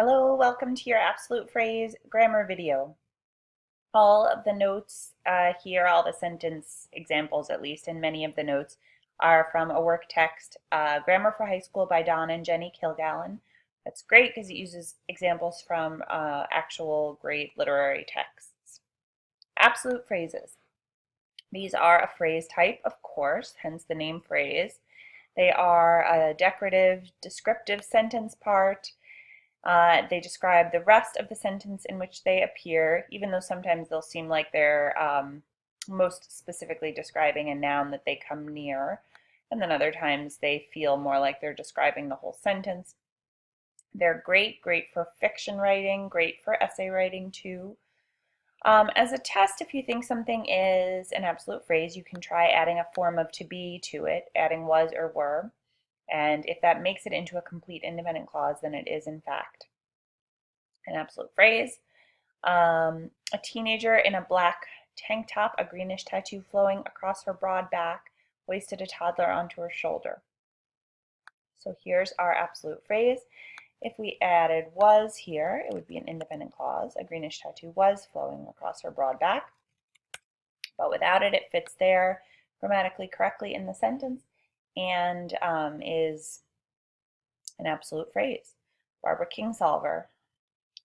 Hello, welcome to your Absolute Phrase grammar video. All of the notes here, all the sentence examples at least, and many of the notes are from a work text, Grammar for High School by Don and Jenny Kilgallen. That's great because it uses examples from actual great literary texts. Absolute phrases. These are a phrase type, of course, hence the name phrase. They are a decorative, descriptive sentence part. They describe the rest of the sentence in which they appear, even though sometimes they'll seem like they're most specifically describing a noun that they come near, and then other times they feel more like they're describing the whole sentence. They're great for fiction writing, great for essay writing too. As a test, if you think something is an absolute phrase, you can try adding a form of to be to it, adding was or were. And if that makes it into a complete independent clause, then it is in fact an absolute phrase. A teenager in a black tank top, a greenish tattoo flowing across her broad back, hoisted a toddler onto her shoulder. So here's our absolute phrase. If we added was here, it would be an independent clause. A greenish tattoo was flowing across her broad back. But without it, it fits there grammatically correctly in the sentence and is an absolute phrase. Barbara Kingsolver.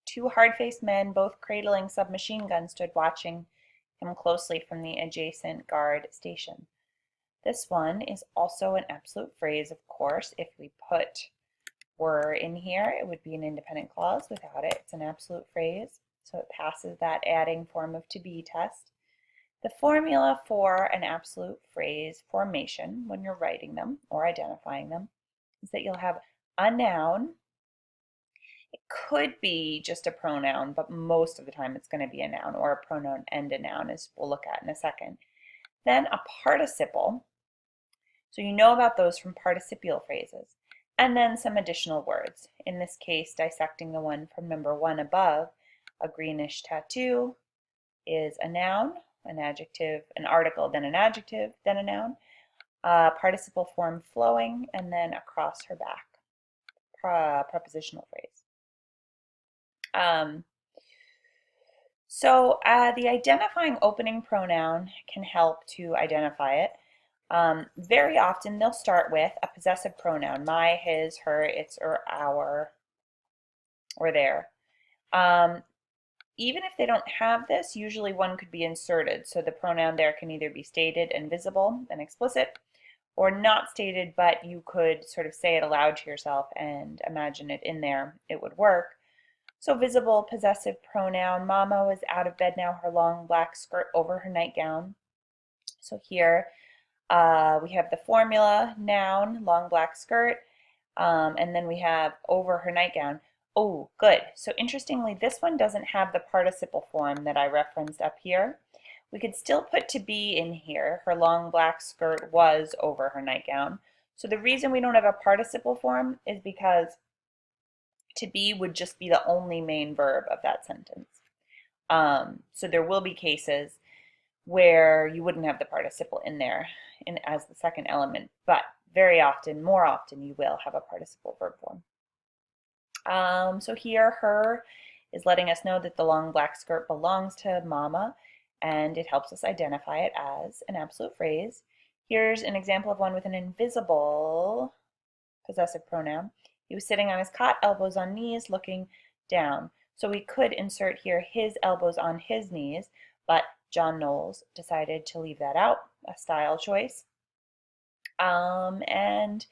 Two hard-faced men, both cradling submachine guns, stood watching him closely from the adjacent guard station. This one is also an absolute phrase, of course. If we put were in here, it would be an independent clause. Without it, it's an absolute phrase. So it passes that adding form of to be test. The formula for an absolute phrase formation when you're writing them or identifying them is that you'll have a noun. It could be just a pronoun, but most of the time it's going to be a noun or a pronoun and a noun, as we'll look at in a second. Then a participle. So you know about those from participial phrases. And then some additional words. In this case, dissecting the one from number 1 above, a greenish tattoo is a noun, an adjective, an article, then an adjective, then a noun. Participle form flowing, and then across her back. Prepositional phrase. The identifying opening pronoun can help to identify it. Very often they'll start with a possessive pronoun, my, his, her, its, or our, or their. Even if they don't have this, usually one could be inserted. So the pronoun there can either be stated and visible and explicit, or not stated, but you could sort of say it aloud to yourself and imagine it in there. It would work. So visible possessive pronoun, Mama was out of bed now, her long black skirt over her nightgown. So here we have the formula, noun, long black skirt, and then we have over her nightgown. Oh, good. So interestingly, this one doesn't have the participle form that I referenced up here. We could still put to be in here. Her long black skirt was over her nightgown. So the reason we don't have a participle form is because to be would just be the only main verb of that sentence. So there will be cases where you wouldn't have the participle in there as the second element, but very often, more often, you will have a participle verb form. So here, her is letting us know that the long black skirt belongs to Mama, and it helps us identify it as an absolute phrase. Here's an example of one with an invisible possessive pronoun. He was sitting on his cot, elbows on knees, looking down. So we could insert here his elbows on his knees, but John Knowles decided to leave that out, a style choice. And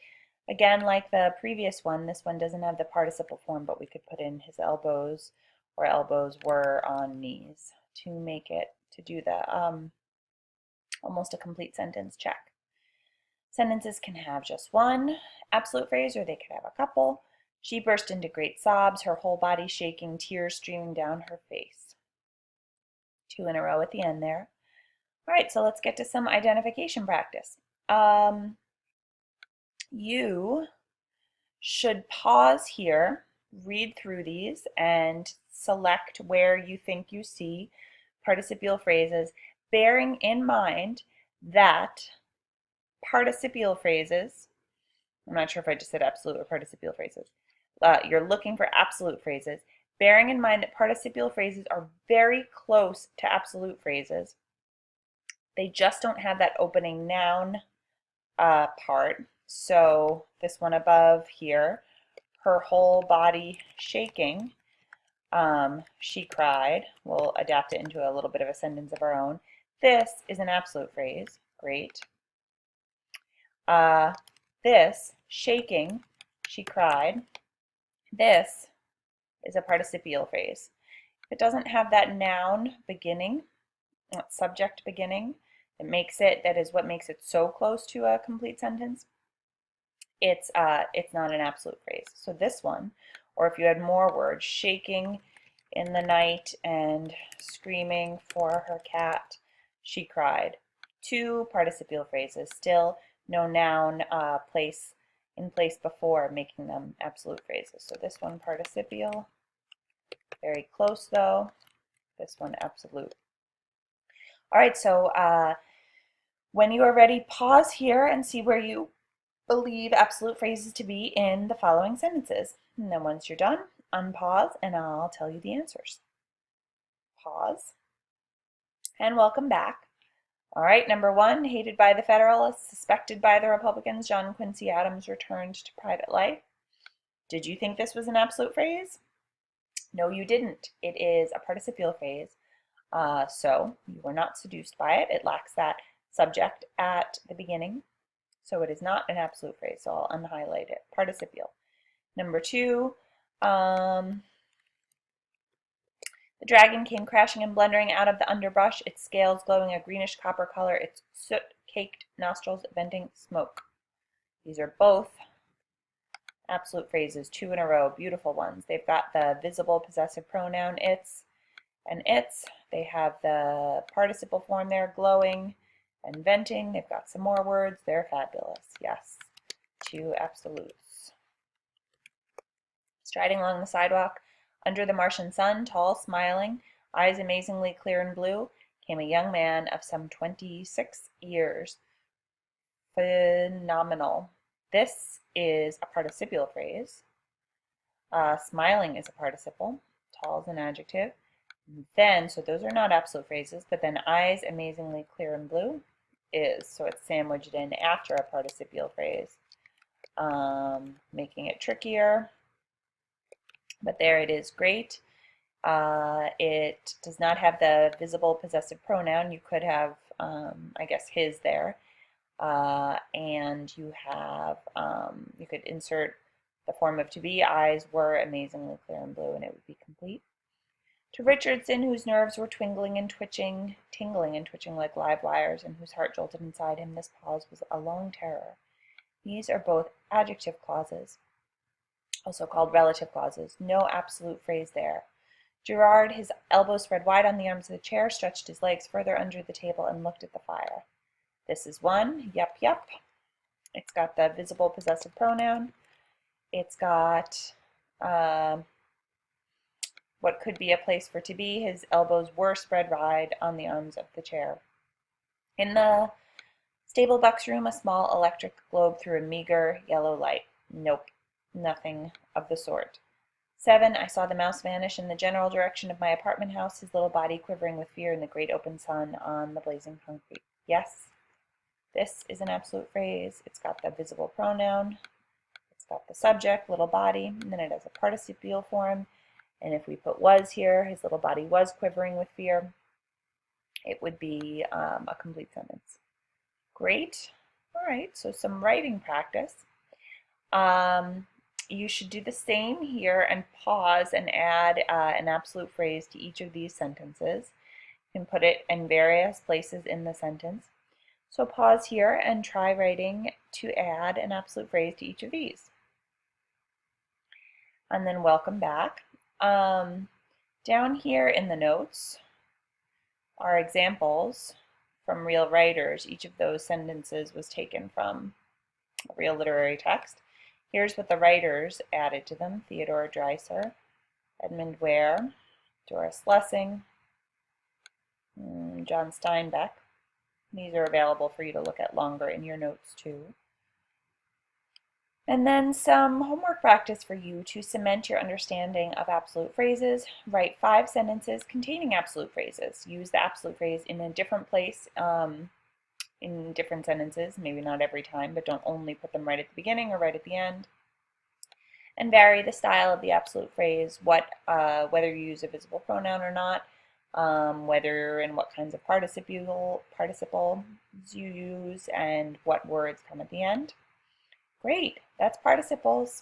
again, like the previous one, this one doesn't have the participle form, but we could put in his elbows or elbows were on knees to make it, to do the almost a complete sentence check. Sentences can have just one absolute phrase or they could have a couple. She burst into great sobs, her whole body shaking, tears streaming down her face. 2 in a row at the end there. All right, so let's get to some identification practice. You should pause here, read through these, and select where you think you see participial phrases, bearing in mind that participial phrases, I'm not sure if I just said absolute or participial phrases, you're looking for absolute phrases, bearing in mind that participial phrases are very close to absolute phrases. They just don't have that opening noun part. So this one above here, her whole body shaking, she cried. We'll adapt it into a little bit of a sentence of our own. This is an absolute phrase. Great. This, shaking, she cried. This is a participial phrase. If it doesn't have that noun beginning, that subject beginning, that is what makes it so close to a complete sentence, it's not an absolute phrase. So this one, or if you had more words, shaking in the night and screaming for her cat, she cried. Two participial phrases, still no noun in place before, making them absolute phrases. So this one participial, very close though. This one absolute. All right, so when you are ready, pause here and see where you believe absolute phrases to be in the following sentences. And then once you're done, unpause and I'll tell you the answers. Pause. And welcome back. All right, number one, hated by the Federalists, suspected by the Republicans, John Quincy Adams returned to private life. Did you think this was an absolute phrase? No, you didn't. It is a participial phrase. So you were not seduced by it. It lacks that subject at the beginning. So it is not an absolute phrase. So I'll unhighlight it. Participial. Number two, the dragon came crashing and blundering out of the underbrush, its scales glowing a greenish copper color, its soot-caked nostrils venting smoke. These are both absolute phrases, two in a row, beautiful ones. They've got the visible possessive pronoun its and its. They have the participle form there, glowing and venting. They've got some more words. They're fabulous. Yes, two absolutes. Striding along the sidewalk, under the Martian sun, tall, smiling, eyes amazingly clear and blue, came a young man of some 26 years. Phenomenal. This is a participial phrase. Smiling is a participle. Tall is an adjective. Then, so those are not absolute phrases, but then eyes amazingly clear and blue is, so it's sandwiched in after a participial phrase, making it trickier. But there it is, great. It does not have the visible possessive pronoun. You could have, I guess, his there. And you have, you could insert the form of to be. Eyes were amazingly clear and blue, and it would be complete. To Richardson, whose nerves were tingling and twitching like live wires, and whose heart jolted inside him, this pause was a long terror. These are both adjective clauses, also called relative clauses. No absolute phrase there. Gerard, his elbows spread wide on the arms of the chair, stretched his legs further under the table and looked at the fire. This is one. Yep, yep. It's got the visible possessive pronoun. It's got what could be a place for to be. His elbows were spread wide on the arms of the chair. In the stable buck's room, a small electric globe threw a meager yellow light. Nope, nothing of the sort. 7, I saw the mouse vanish in the general direction of my apartment house, his little body quivering with fear in the great open sun on the blazing concrete. Yes, this is an absolute phrase. It's got the visible pronoun. It's got the subject, little body, and then it has a participial form. And if we put was here, his little body was quivering with fear, it would be a complete sentence. Great. All right, so some writing practice. You should do the same here and pause and add an absolute phrase to each of these sentences. You can put it in various places in the sentence. So pause here and try writing to add an absolute phrase to each of these. And then welcome back. Down here in the notes are examples from real writers. Each of those sentences was taken from a real literary text. Here's what the writers added to them: Theodore Dreiser, Edmund Ware, Doris Lessing, John Steinbeck. These are available for you to look at longer in your notes too. And then some homework practice for you to cement your understanding of absolute phrases. Write 5 sentences containing absolute phrases. Use the absolute phrase in a different place in different sentences, maybe not every time, but don't only put them right at the beginning or right at the end. And vary the style of the absolute phrase, whether you use a visible pronoun or not, whether and what kinds of participles you use, and what words come at the end. Great, that's participles.